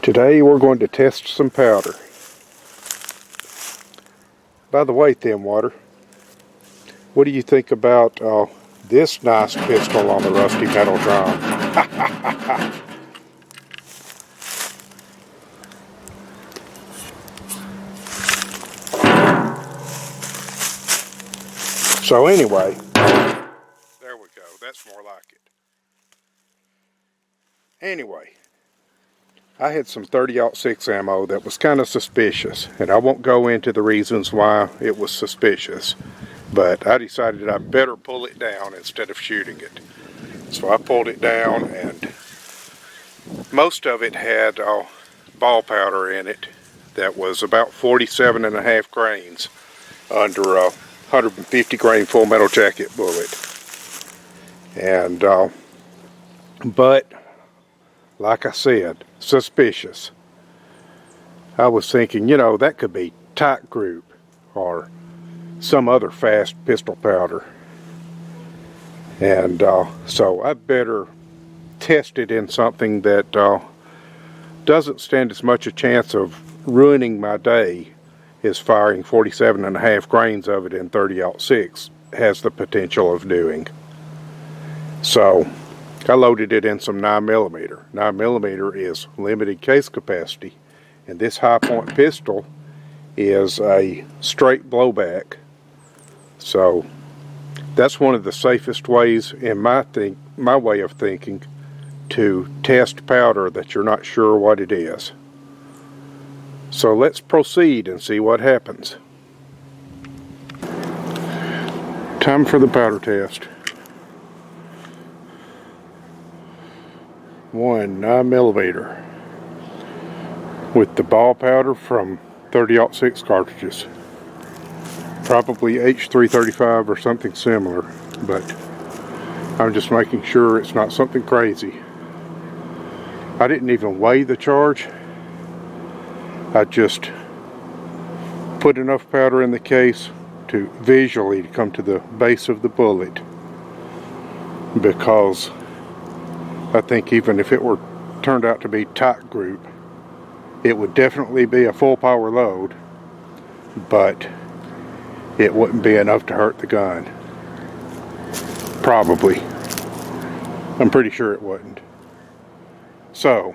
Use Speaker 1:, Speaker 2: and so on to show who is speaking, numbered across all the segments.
Speaker 1: Today we're going to test some powder. By the way, Thin Water, what do you think about this nice pistol on the rusty metal drum? So anyway, there we go. That's more like it. Anyway, I had some 30-06 ammo that was kind of suspicious, and I won't go into the reasons why it was suspicious, but I decided I better pull it down instead of shooting it. So I pulled it down, and most of it had ball powder in it that was about 47.5 grains under a 150 grain full metal jacket bullet. And but like I said, suspicious. I was thinking, you know, that could be tight group or some other fast pistol powder. And so I better test it in something that doesn't stand as much a chance of ruining my day as firing 47.5 grains of it in 30-06 has the potential of doing. So I loaded it in some 9mm. 9mm is limited case capacity, and this high point pistol is a straight blowback. So that's one of the safest ways in my way of thinking to test powder that you're not sure what it is. So let's proceed and see what happens. Time for the powder test. One 9mm with the ball powder from 30-06 cartridges. Probably H335 or something similar, but I'm just making sure it's not something crazy. I didn't even weigh the charge. I just put enough powder in the case to visually come to the base of the bullet, because I think even if it were turned out to be tight group, it would definitely be a full power load, but it wouldn't be enough to hurt the gun. Probably. I'm pretty sure it wouldn't. So,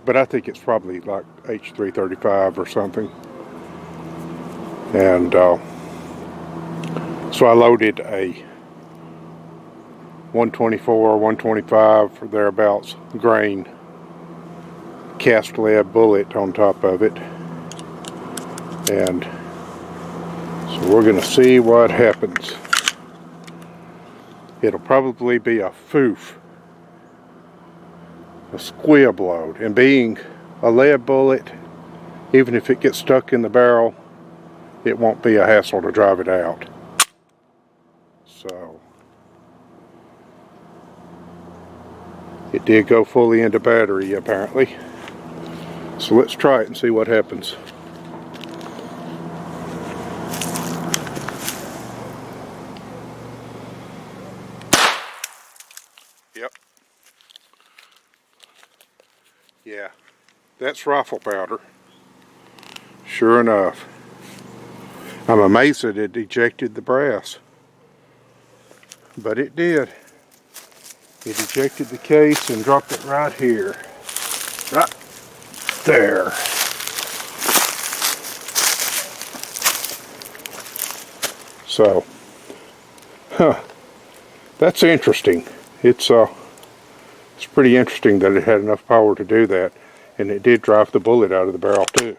Speaker 1: but I think it's probably like H335 or something. And so I loaded a 124, 125 or thereabouts grain cast lead bullet on top of it. And so we're going to see what happens. It'll probably be a foof, a squib load. And being a lead bullet, even if it gets stuck in the barrel, it won't be a hassle to drive it out. So it did go fully into battery apparently. So let's try it and see what happens. Yep. Yeah, that's rifle powder. Sure enough. I'm amazed that it ejected the brass. But it did. It ejected the case and dropped it right here. Right there. So, that's interesting. It's pretty interesting that it had enough power to do that, and it did drive the bullet out of the barrel too.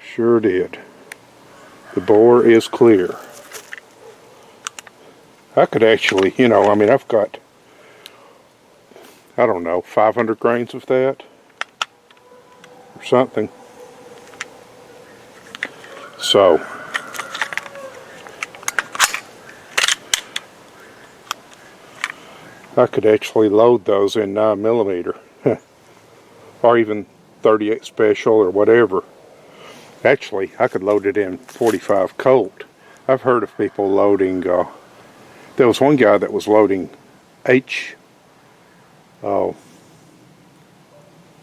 Speaker 1: Sure did. The bore is clear. I could actually, you know, I mean, I've got, I don't know, 500 grains of that or something. So I could actually load those in 9mm or even 38 special or whatever. Actually, I could load it in 45 Colt. I've heard of people loading, there was one guy that was loading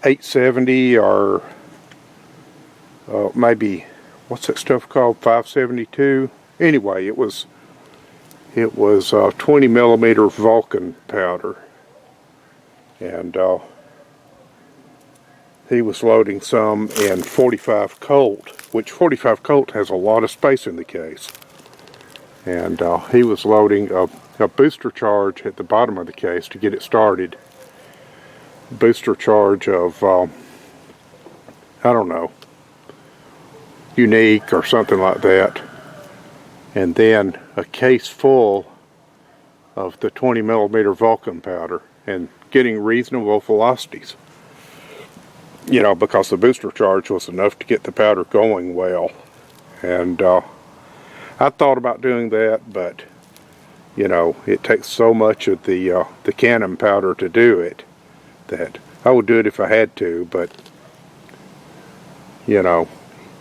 Speaker 1: 870 or maybe, what's that stuff called, 572. Anyway, it was 20 millimeter Vulcan powder, and he was loading some in 45 Colt, which 45 Colt has a lot of space in the case, and he was loading a booster charge at the bottom of the case to get it started. Booster charge of I don't know, Unique or something like that, and then a case full of the 20 millimeter Vulcan powder, and getting reasonable velocities, you know, because the booster charge was enough to get the powder going well. And I thought about doing that, but you know, it takes so much of the cannon powder to do it that I would do it if I had to, but you know,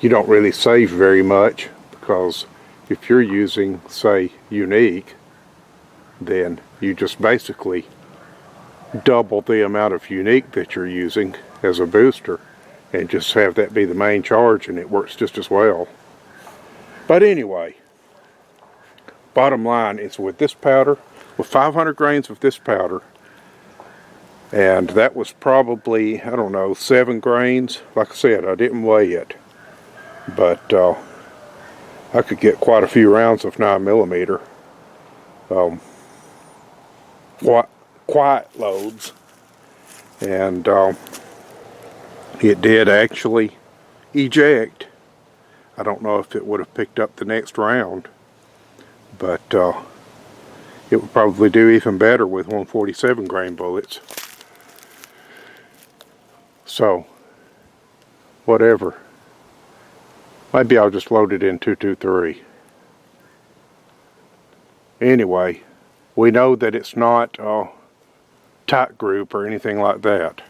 Speaker 1: you don't really save very much, because if you're using, say, Unique, then you just basically double the amount of Unique that you're using as a booster and just have that be the main charge, and it works just as well. But anyway, bottom line is, with this powder, with 500 grains of this powder, and that was probably, I don't know, 7 grains. Like I said, I didn't weigh it, but I could get quite a few rounds of 9 millimeter quiet loads, and it did actually eject. I don't know if it would have picked up the next round, but it would probably do even better with 147 grain bullets. So, whatever. Maybe I'll just load it in 223. Anyway, we know that it's not tight group or anything like that.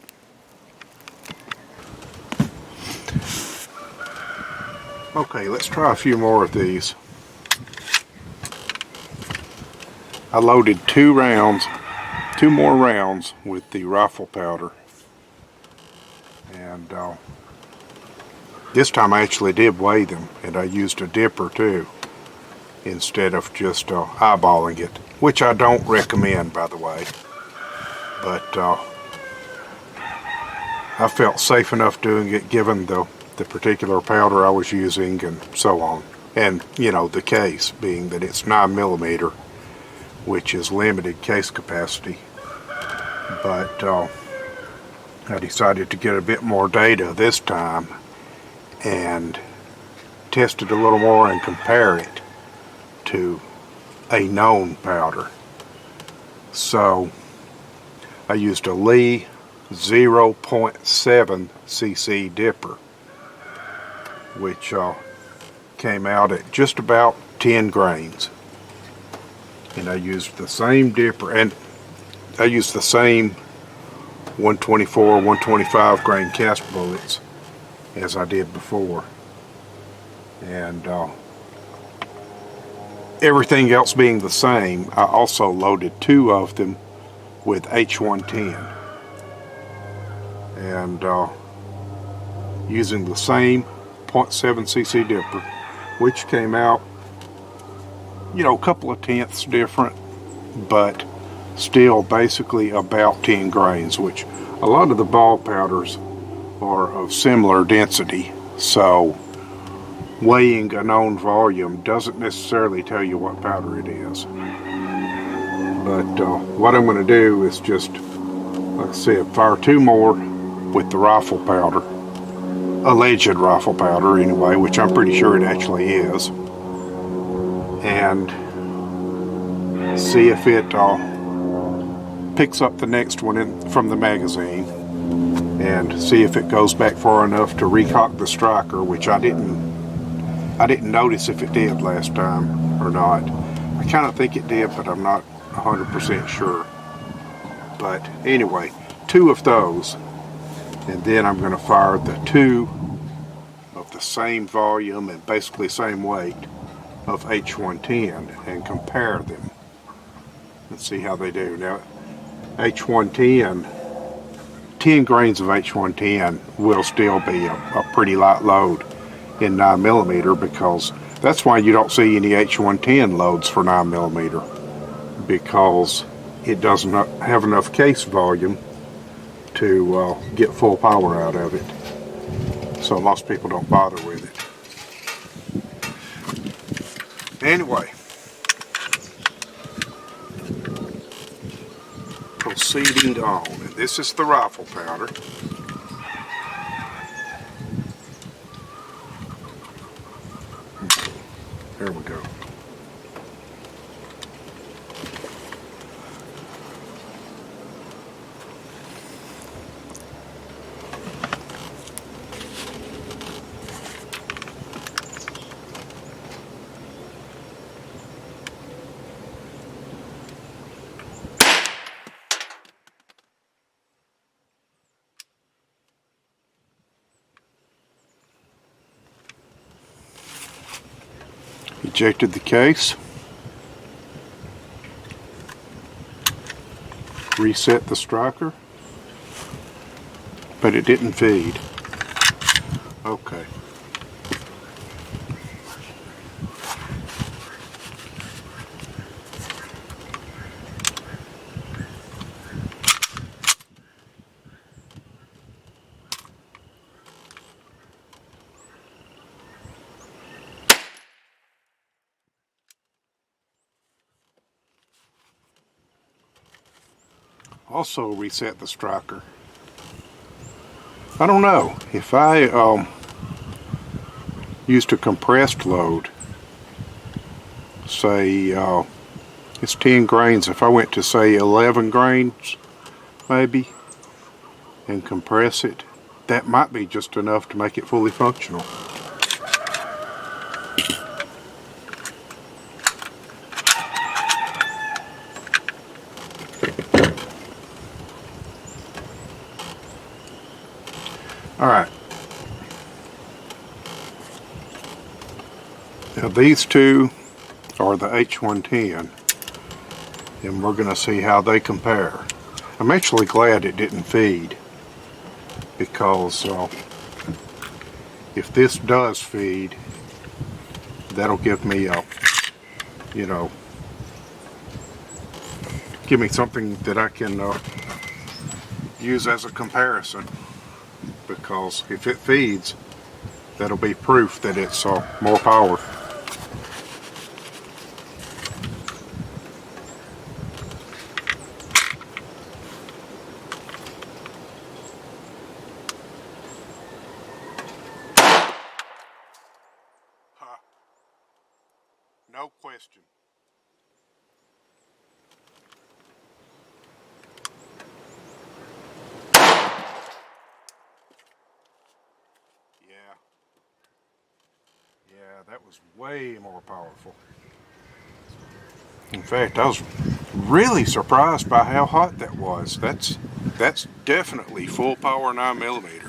Speaker 1: Okay, let's try a few more of these. I loaded 2 more rounds with the rifle powder, and this time I actually did weigh them, and I used a dipper too, instead of just eyeballing it, which I don't recommend, by the way. But I felt safe enough doing it, given the particular powder I was using and so on. And, you know, the case being that it's 9 millimeter, which is limited case capacity. But I decided to get a bit more data this time and test it a little more and compare it to a known powder. So I used a Lee 0.7 cc dipper, which came out at just about 10 grains. And I used the same dipper, and I used the same 124, 125 grain cast bullets as I did before. And everything else being the same, I also loaded 2 of them with H110. And using the same 0.7 cc dipper, which came out, you know, a couple of tenths different, but still basically about 10 grains, which a lot of the ball powders are of similar density, so weighing a known volume doesn't necessarily tell you what powder it is. But what I'm going to do is just, like I said, fire 2 more with the rifle powder, alleged rifle powder anyway, which I'm pretty sure it actually is, and see if it picks up the next one from the magazine, and see if it goes back far enough to recock the striker, which I didn't notice if it did last time or not. I kind of think it did, but I'm not 100% sure. But anyway, 2 of those, and then I'm going to fire the 2 of the same volume and basically same weight of H110 and compare them and see how they do. Now, H110 10 grains of H110 will still be a pretty light load in 9mm, because that's why you don't see any H110 loads for 9mm, because it doesn't have enough case volume to get full power out of it. So most people don't bother with it. Anyway, proceeding on, and this is the rifle powder. There we go. Ejected the case, reset the striker, but it didn't feed. Okay. Also reset the striker. I don't know, if I used a compressed load, say it's 10 grains, if I went to say 11 grains maybe and compress it, that might be just enough to make it fully functional. Alright, now these two are the H110, and we're going to see how they compare. I'm actually glad it didn't feed, because if this does feed, that'll give me a, give me something that I can use as a comparison. Because if it feeds, that'll be proof that it's more power. No question. Yeah, that was way more powerful. In fact, I was really surprised by how hot that was. That's definitely full power 9mm.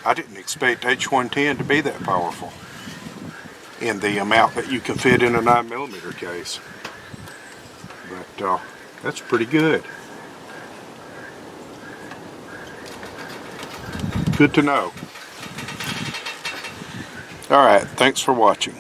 Speaker 1: I didn't expect H110 to be that powerful in the amount that you can fit in a 9mm case. But that's pretty good. Good to know. Alright, thanks for watching.